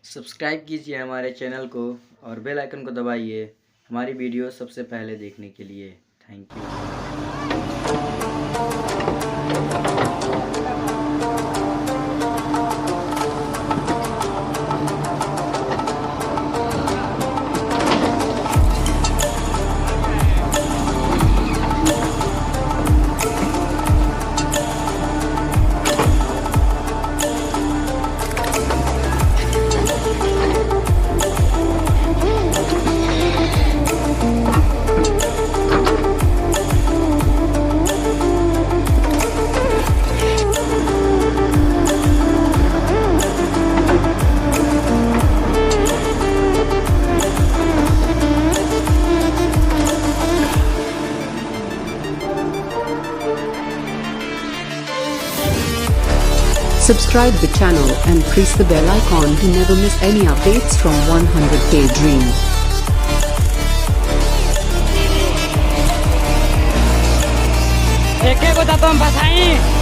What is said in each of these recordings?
Subscribe कीजिए हमारे channel को और बेल आइकन को दबाइए हमारी वीडियो सबसे पहले देखने के लिए। Thank you. Subscribe the channel and press the bell icon to never miss any updates from 100K Dream. एक को तो हम फसाई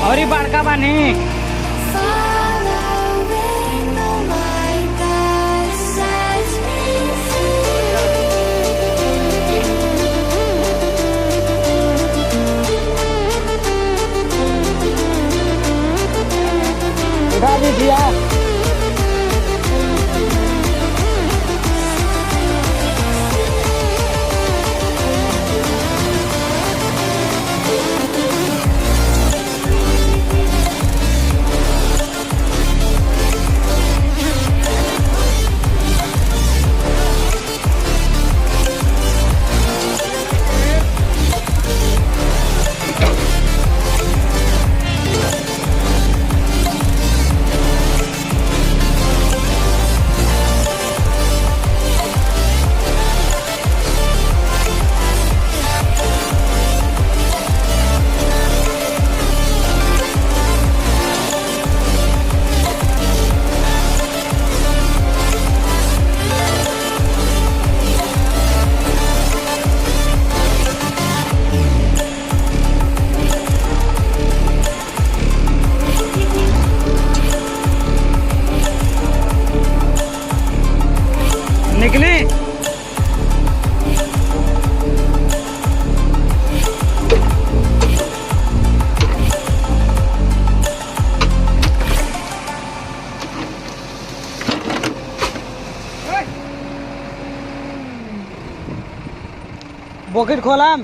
और ही बड़का बानी उठा दीजिए। निकली बकेट खोलाम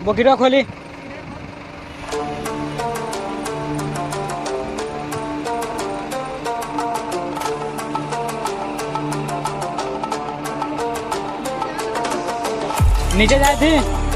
बकेट खोली नीचे जाए थी।